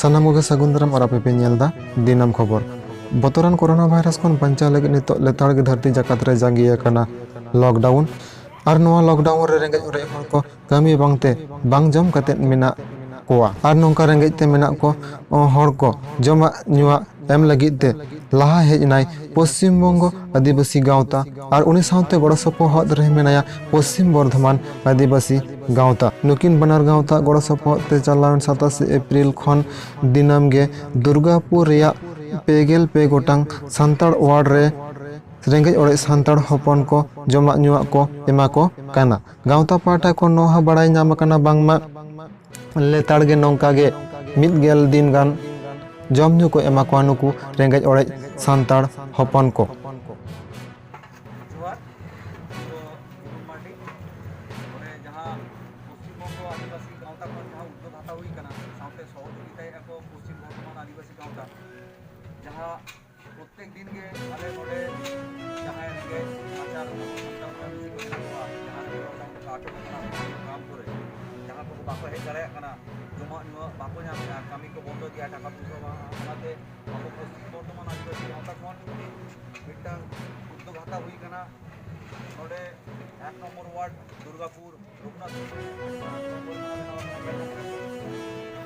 सानाम कोगे सागुन दाराम और आपे नेलदा दिनामखबर बतरान corona virus खन बांचा लगे नितो लेताड़ के धरती जाकत रे जांगिया कना लॉकडाउन और नोआ लॉकडाउन रे रेंगे ओरे हर को कामी बांगते बांग जम कते मेना कोआ और नोंका रेंगे ते मेना को हर को जमा नुआ एम लगित ते लाहा हेजनाय पश्चिम बंग आदिवासी गांवता और उनी साउते गड़ सपोहद रे मेनाया पश्चिम बर्धमान आदिवासी गांवता नुकिन बनार गांवता गड़ सपोहद ते चलावन 27 एप्रिल खन दिनाम गे दुर्गापुर रेया पेगेल पे गोटांग सांताड़ वार्ड रे रेंगे ओरे सांताड़ हपन को जमा नुआ को एमा को काना गांवता पाटा को नोहा बड़ाई नाम काना बांगमा लेताड़ गे नौका गे मिद गेल दिन गान जम न्यू को एमा को नुकु रेंगे ओरे सांताड़ हपन को प्रत्येक दिन के आले नोडे जहां रेंगे आचार संस्था मिसी को मेना जहां रे काटो काम करे जहां को बाको हे करे कना जमा नुआ बाको ᱧᱟᱢ कामी को बंद दिया टाका पुसो ओनाते बाको पश्चिम बर्धमान आदिवासी गांवता खन मिटांग उद्योग हाता हुई कना नोडे 1 नंबर वार्ड दुर्गापुर रघुनाथ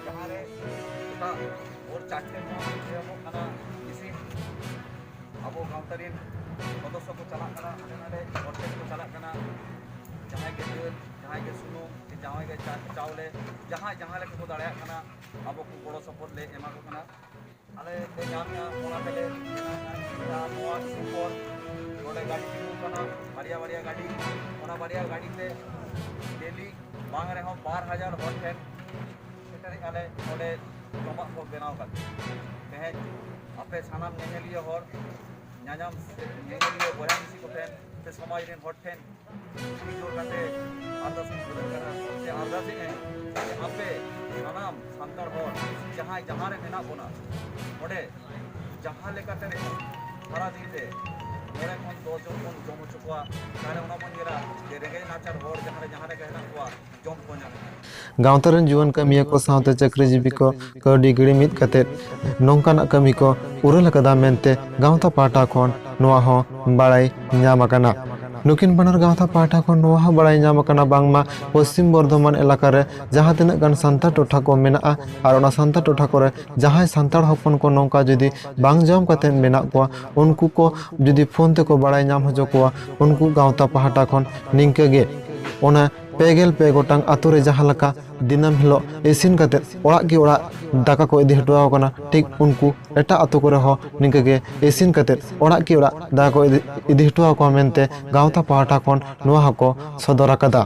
जहां रे और 4 मो खाना इसी अब गांवतारीन सदस्य को चला नाडे प्रत्येक को चला जहाँ के दाल जहाँ के सुनुम जहाँ के चावले जहाँ जहाँ लेके को दाड़ा अब को गड़ो सपोर्ट ले एमा को कना आले ते जामिया ओना तेले नोआ सुपर नोडे गाड़ी तिगु कना बारिया बारिया गाड़ी ओना बारिया गाड़ी ते डेली बांग रे हम 12,000 हर ठेन सेटारे आले नोडे जमा को बनाव का तेहे आपे सानाम नेहेलिया हर ᱧᱟᱧᱟᱢ ᱧᱮᱧᱮᱞᱤᱭᱟᱹ ᱵᱚᱭᱦᱟ ᱢᱤᱥᱤ ᱠᱚᱴᱷᱮᱱ ᱥᱮ ᱥᱚᱢᱟᱡᱽ ᱨᱮᱱ ᱦᱚᱲ ᱴᱷᱮᱱ ᱡᱳᱨ ᱠᱟᱛᱮ ᱟᱨᱫᱟᱥᱤᱧ ᱠᱷᱚᱡᱚᱜ ᱠᱟᱱᱟ ᱥᱮ ᱟᱨᱫᱟᱥᱤᱧ ᱟᱯᱮ ᱥᱟᱱᱟᱢ ᱥᱟᱱᱛᱟᱲ ᱦᱚᱲ ᱡᱟᱦᱟᱸᱭ ᱡᱟᱦᱟᱸ ᱨᱮ ᱢᱮᱱᱟᱜ ᱵᱚᱱᱟ ᱚᱸᱰᱮ ᱡᱟᱦᱟᱸ ᱞᱮᱠᱟᱛᱮ ᱥᱟᱨᱟ ᱫᱤᱱ ᱨᱮ 9 ᱠᱷᱚᱱ 10 ᱡᱚᱱ ᱵᱚᱱ ᱡᱚᱢ ᱦᱚᱪᱚ ᱠᱚᱣᱟ ᱛᱟᱦᱞᱮ ᱚᱱᱟ ᱵᱚᱱ ᱧᱮᱞᱟ ᱡᱮ ᱨᱮᱸᱜᱮᱡ ᱱᱟᱪᱟᱨ ᱦᱚᱲ ᱡᱟᱦᱟᱸ ᱨᱮ ᱦᱮᱱᱟᱜ ᱠᱚᱣᱟ ᱡᱚᱢ ᱠᱚ ᱧᱟᱢᱟ गांवतारन जुवन कमिया को साउते चक्रजीवी को कौडी गिड़ी मित कते नोंकाना कमी को उरल कदा मेनते गांवता पाटा खन नोआ हो बाड़ाई ᱧᱟᱢ आकना नुकिन बनार गांवता पाटा खन नोआ हो बाड़ाई ᱧᱟᱢ आकना बांगमा पश्चिम बर्धमान इलाका रे जहां तिनाक गान सांतार टोठा को मेना और ओना सांतार टोठा करे जहां सांतार हपन को नौका जदि बांग जम कते मेना को उनको को जदि फोन ते को बाड़ाई ᱧᱟᱢ हजो को उनको गांवता पाटा खन निंके गे ओना पेगेल पे गोटांग आतु रे जहां लका दिनम हिलो इसिन कते ओड़ा की ओड़ा दाका को इदि हटवाओ कना ठीक उनको एटा आतु करे हो निंके गे इसिन कते ओड़ा की ओड़ा दाका को इदि हटवाओ को मेनते गांवता पाटा खन नोआ हको सदर आकदा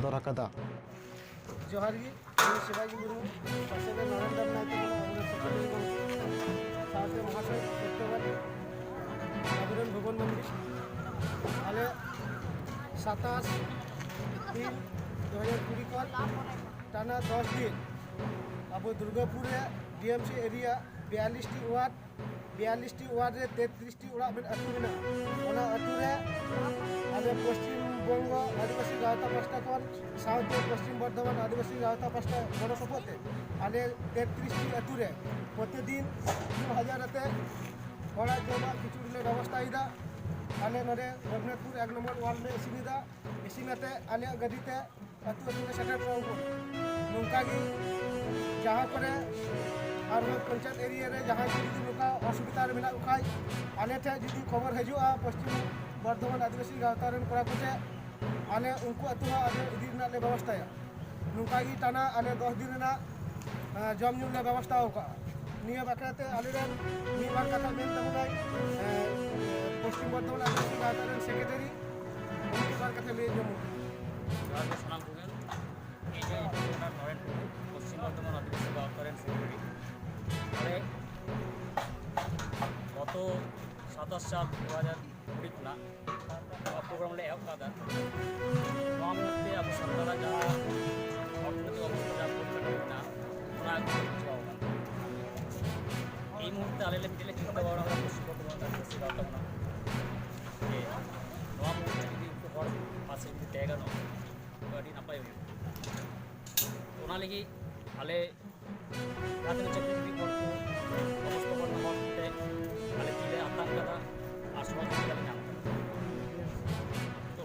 जोहार गी शिवाजी गुरु पासेले नरेंद्र नायक साथे महाशय सत्यवादी आदरण भवन मंदिर आले 27 दिन 2020 को टाना 10 दिन अब दुर्गापुर डीएमसी एरिया 42 वार्ड रे 33 ओड़ा में अतु मेना ओना अतु रे आले पश्चिम बंग आदिवासी गांवता पास्टा खन साउथ पश्चिम बर्धमान आदिवासी गांवता पास्टा बड़ सपोते आले 33 अतु रे प्रतिदिन 2000 अते ओड़ा जमा किचुड़ी ले व्यवस्था इदा आले नरे रघुनाथपुर 1 नंबर वार्ड में इसिनिदा इसिनते आले गदीते अतु अतु में सेटर को नौका गी जहां करे और पंचायत एरिया रे जहां जुदी नौका असुविधा रे मेना उखाय आले थे जुदी खबर हजुआ पश्चिम बर्धमान आदिवासी गांवता रेन कोड़ा कोचे आले उनको अतु आले इदी ना ले व्यवस्था नौका गी टाना आले 10 दिन ना जम न्यू ले व्यवस्था होका निया बाकाते आले रेन मी बार कथा मेन तमुनाय पश्चिम बर्धमान आदिवासी गांवता रेन सेक्रेटरी उनकी बार कथा ले जमु राजा सलाम कोगे এই যে আপনার নরেন্দ্র পশ্চিম বর্ধমান আদিবাসী গাঁওতার সেক্রেটারি মানে গত 27/4/2020 खुला प्रोग्राम ले एहब कादा नोआ मुहूर्ते अब सरकार जहाँ अर्थनैतिक अवस्था जहाँ परिचालन होना ओना चलाओगा এই মুহূর্তে আলে মিডিলে চিন্তা ভাবনা আমরা পশ্চিম বর্ধমান আদিবাসী গাঁওতা বনা যে নोआ मुहूर्ते যদি একটু হর পাশে যদি জায়গা নাও ᱟᱹᱰᱤ ᱱᱟᱯᱟᱭ ᱦᱩᱭᱩᱜᱼᱟ ᱚᱱᱟ ᱞᱟᱹᱜᱤᱫ ᱟᱞᱮ ᱡᱟᱦᱟᱸ ᱛᱤᱱᱟᱹᱜ ᱪᱟᱹᱠᱨᱤᱡᱤᱵᱤ ᱦᱚᱲ ᱠᱚ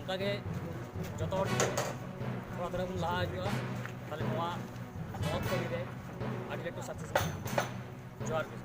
ᱚᱱᱠᱟᱜᱮ ᱡᱚᱛᱚ ᱦᱚᱲ ᱛᱷᱚᱲᱟ ᱛᱷᱚᱲᱟ ᱵᱚᱱ ᱞᱟᱦᱟ ᱦᱤᱡᱩᱜᱼᱟ ᱛᱟᱦᱚᱞᱮ ᱱᱚᱣᱟ ᱢᱚᱦᱚᱛ ᱠᱟᱹᱢᱤᱨᱮ ᱟᱹᱰᱤ ᱞᱟᱹᱴᱩ ᱥᱟᱠᱥᱮᱥ ᱡᱚᱦᱟᱨ ᱜᱮ